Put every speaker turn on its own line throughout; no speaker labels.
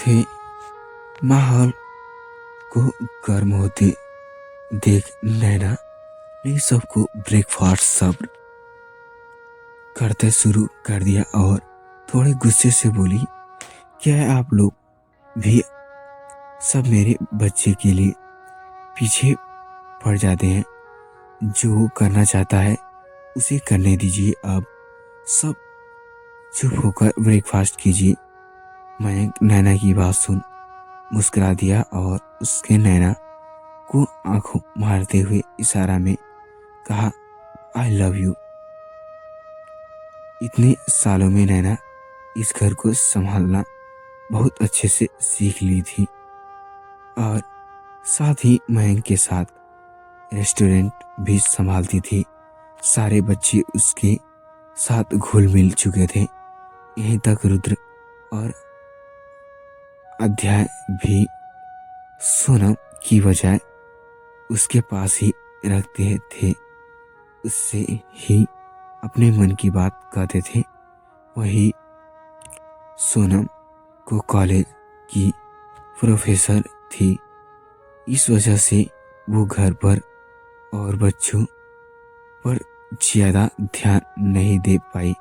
थे। माहौल को गर्म होते देख नैना ने सबको ब्रेकफास्ट सर्व करते शुरू कर दिया और थोड़े गुस्से से बोली, क्या आप लोग भी सब मेरे बच्चे के लिए पीछे पड़ जाते हैं? जो वो करना चाहता है उसे करने दीजिए। अब सब चुप होकर ब्रेकफास्ट कीजिए। मयंक नैना की बात सुन मुस्कुरा दिया और उसके नैना को आंखों मारते हुए इशारा में कहा, आई लव यू। इतने सालों में नैना इस घर को संभालना बहुत अच्छे से सीख ली थी और साथ ही मयंक के साथ रेस्टोरेंट भी संभालती थी। सारे बच्चे उसके साथ घुल मिल चुके थे। यहीं तक रुद्र और अध्याय भी सोनम की बजाय उसके पास ही रखते थे। उससे ही अपने मन की बात कहते थे। वही सोनम को कॉलेज की प्रोफेसर थी। इस वजह से वो घर पर और बच्चों पर ज्यादा ध्यान नहीं दे पाई,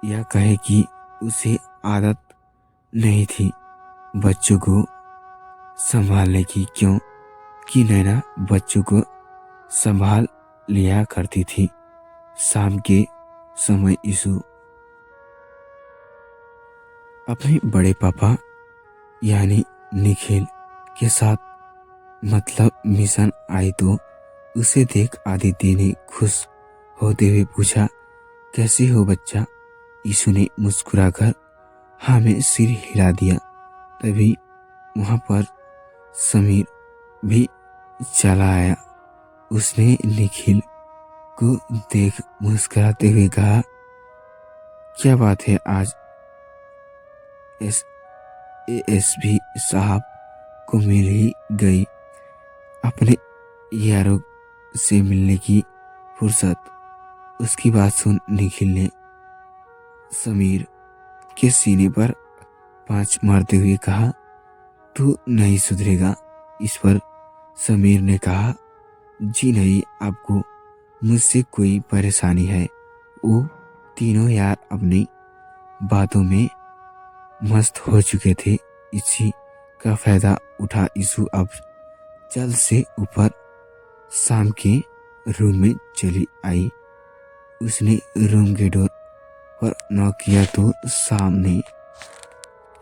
या कहे कि उसे आदत नहीं थी बच्चों को संभालने की, क्यों कि नैना बच्चों को संभाल लिया करती थी। शाम के समय ईशु अपने बड़े पापा यानी निखिल के साथ मतलब मिशन आई तो उसे देख आदित्य ने खुश होते हुए पूछा, कैसे हो बच्चा? ईशु ने मुस्कुराकर हाँ में सिर हिला दिया। तभी वहां पर समीर भी चला आया। उसने निखिल को देख मुस्कुराते हुए कहा, क्या बात है, आज एएसपी साहब को मिल ही गई। अपने यारों से मिलने की फुर्सत। उसकी बात सुन निखिल ने समीर के सीने पर पांच मारते हुए कहा, तू नहीं सुधरेगा। इस पर समीर ने कहा, जी नहीं, आपको मुझसे कोई परेशानी है? वो तीनों यार अपनी बातों में मस्त हो चुके थे। इसी का फायदा उठा ईशु अब जल्द से ऊपर शाम के रूम में चली आई। उसने रूम के डोर पर नॉक किया तो सामने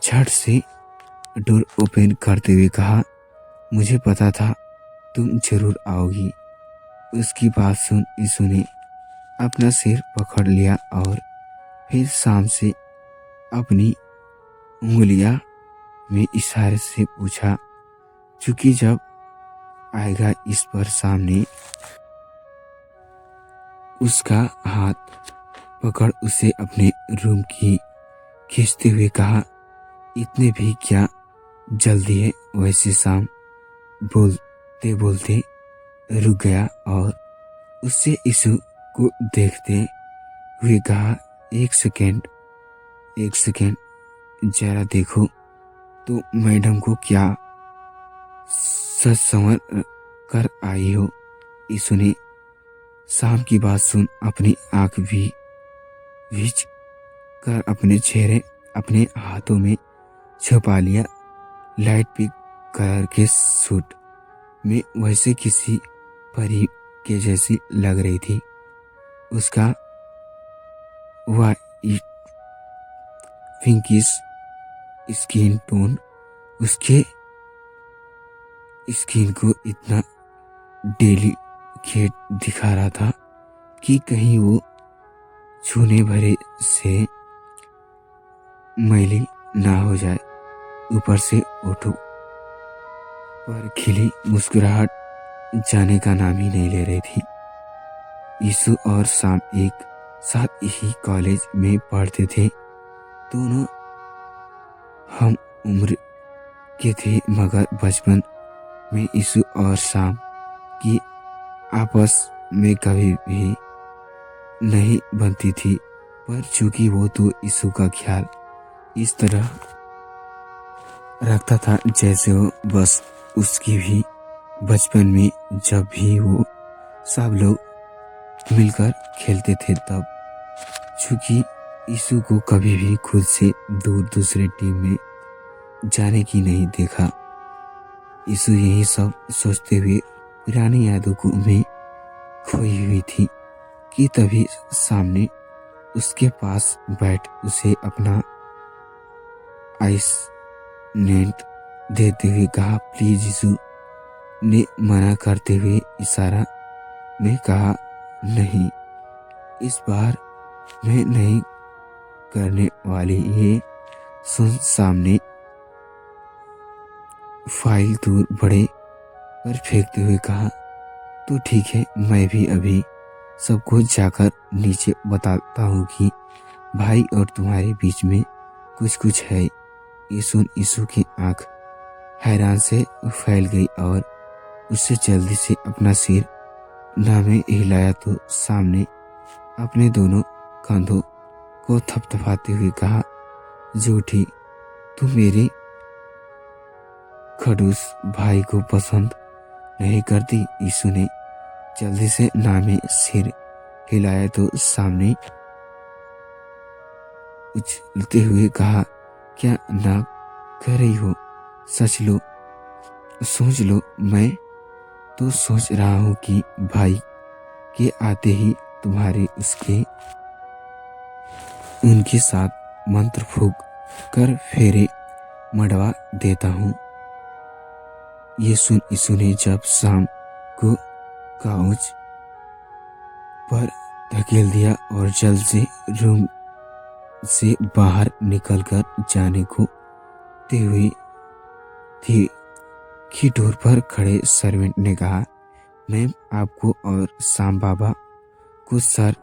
झट से डोर ओपन करते हुए कहा, मुझे पता था तुम जरूर आओगी। उसकी बात सुन ईशु ने अपना सिर पकड़ लिया और फिर शाम से अपनी उंगलियां में इशारे से पूछा, चूंकि जब आएगा इस पर सामने उसका हाथ पकड़ उसे अपने रूम की खींचते हुए कहा, इतने भी क्या जल्दी है? वैसे शाम बोलते बोलते रुक गया और उससे ईशु को देखते हुए कहा, एक सेकेंड जरा देखो तो मैडम को क्या सच संवर कर आई हो। ईशु ने शाम की बात सुन अपनी आंख भी भींच कर अपने चेहरे अपने हाथों में छुपा लिया। लाइट पिंक कलर के सूट में वैसे किसी परी के जैसी लग रही थी। उसका वाइट पिंकिश स्किन टोन उसके स्किन को इतना डेलिकेट दिखा रहा था कि कहीं वो छूने भरे से मैली ना हो जाए। ऊपर से ओठों पर खिली मुस्कुराहट जाने का नाम ही नहीं ले रही थी। ईशु और शाम एक साथ ही कॉलेज में पढ़ते थे। दोनों हम उम्र के थे, मगर बचपन में ईशु और शाम की आपस में कभी भी नहीं बनती थी। पर चूंकि वो तो ईशु का ख्याल इस तरह रखता था, जैसे वो बस उसकी भी बचपन में जब भी वो सब लोग मिलकर खेलते थे तब। चूंकि यीशु को कभी भी खुद से दूर दूसरे टीम में जाने की नहीं देखा, यीशु यही सब सोचते हुए पुरानी यादों को में खोई हुई थी कि तभी सामने उसके पास बैठ उसे अपना आइस नेट देते हुए कहा, प्लीज यीशु ने मना करते हुए इशारा में कहा, नहीं, इस बार मैं नहीं करने वाली। ये सुन सामने फाइल दूर बड़े पर फेंकते हुए कहा, तो ठीक है, मैं भी अभी सबको जाकर नीचे बताता हूँ कि भाई और तुम्हारे बीच में कुछ है। ये सुन यीशु की आंख हैरान से फैल गई और उससे जल्दी से अपना सिर नामे हिलाया तो सामने अपने दोनों कंधों को थपथपाते हुए कहा, झूठी, तू मेरे खड़ूस भाई को पसंद नहीं करती। यीशु ने जल्दी से नामे सिर हिलाया तो सामने उछलते हुए कहा, क्या ना कर रही हो? सच लो, सोच लो। मैं तो सोच रहा हूँ कि भाई के आते ही तुम्हारे उनके साथ मंत्र फूंक कर फेरे मढ़वा देता हूँ। ये सुन यीशु ने जब शाम को काउच पर धकेल दिया और जल्द से रूम से बाहर निकलकर जाने को ते हुई थी कि डोर पर खड़े सर्वेंट ने कहा, मैम, आपको और शाम बाबा को सर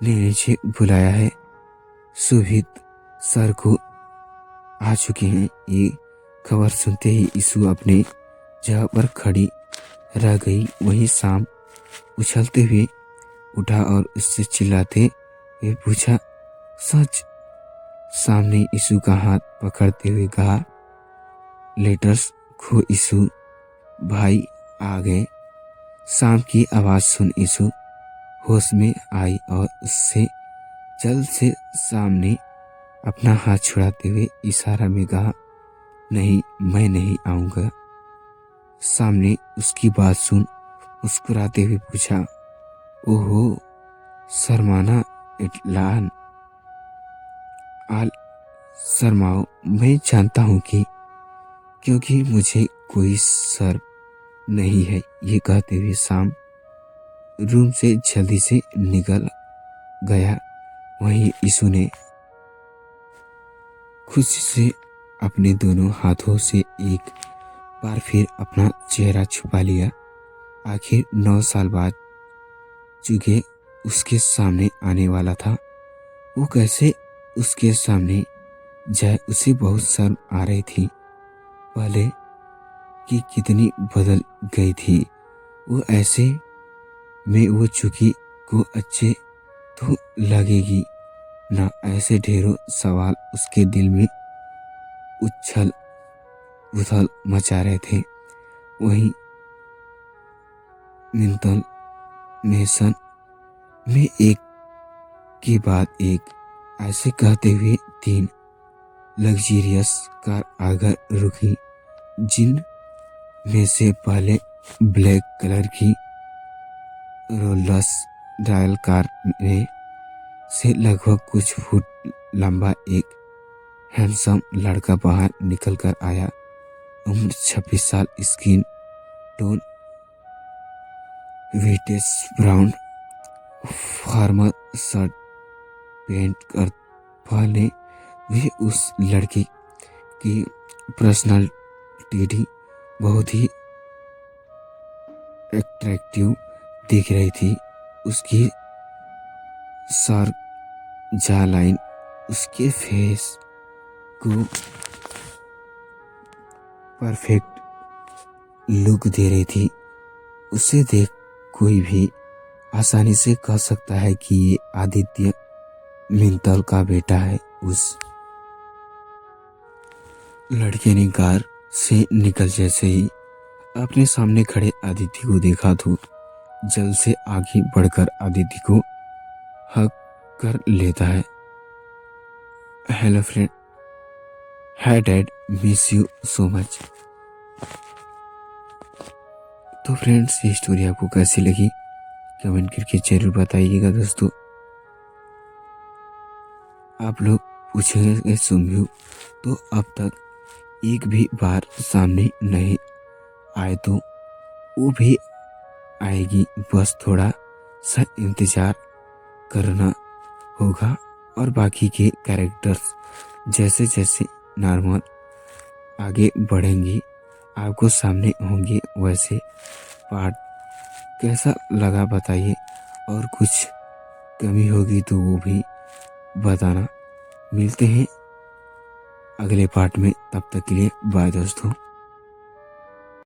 ने नीचे बुलाया है। सुभित सर को आ चुके हैं। ये खबर सुनते ही यीशु अपने जगह पर खड़ी रह गई। वहीं शाम उछलते हुए उठा और उससे चिल्लाते हुए पूछा, सच? सामने यीशु का हाथ पकड़ते हुए कहा, लेटर्स खो। यीशु भाई आ गए। शाम की आवाज सुन यीशु होश में आई और उससे जल्द से सामने अपना हाथ छुड़ाते हुए इशारा में कहा, नहीं, मैं नहीं आऊंगा। सामने उसकी बात सुन मुस्कुराते हुए पूछा, ओहो, शर्माना इटलान आल शर्माओ, मैं जानता हूँ कि क्योंकि मुझे कोई शर्म नहीं है। ये कहते हुए शाम रूम से जल्दी से निकल गया। वहीं यीशु ने खुशी से अपने दोनों हाथों से एक बार फिर अपना चेहरा छुपा लिया। आखिर 9 साल बाद चूंकि उसके सामने आने वाला था, वो कैसे उसके सामने जाए, उसे बहुत शर्म आ रही थी। पहले कि कितनी बदल गई थी वो, ऐसे में वो चूंकि को अच्छे तो लगेगी ना। ऐसे ढेरों सवाल उसके दिल में उछल उथल मचा रहे थे। वहीं मिंटल मेसन में एक के बाद एक ऐसे कहते हुए 3 लग्जरियस कार आकर रुकी, जिन में से पहले ब्लैक कलर की रोल्स रॉयल कार में से लगभग कुछ फुट लंबा एक हैंडसम लड़का बाहर निकलकर आया। उम्र 26 साल, skin tone wheatish brown, formal shirt pant कर। पहले भी उस लड़के की पर्सनालिटी बहुत ही अट्रैक्टिव दिख रही थी। उसकी शार्प जॉ लाइन उसके फेस को परफेक्ट लुक दे रही थी। उसे देख कोई भी आसानी से कह सकता है कि ये आदित्य मिंतल का बेटा है। उस लड़के ने कार से निकल जैसे ही अपने सामने खड़े आदित्य को देखा तो जल्द से आगे बढ़कर आदित्य को हक कर लेता है। Hello friend, hi dad, miss you so much. तो फ्रेंड्स, ये स्टोरी आपको कैसी लगी कमेंट करके जरूर बताइएगा। दोस्तों, आप लोग पूछेंगे सुम्यू तो अब तक एक भी बार सामने नहीं आए तो वो भी आएगी, बस थोड़ा सा इंतजार करना होगा। और बाकी के कैरेक्टर्स जैसे जैसे नॉर्मल आगे बढ़ेंगी आपको सामने होंगे। वैसे पार्ट कैसा लगा बताइए, और कुछ कमी होगी तो वो भी बताना। मिलते हैं अगले पार्ट में, तब तक के लिए बाय दोस्तों।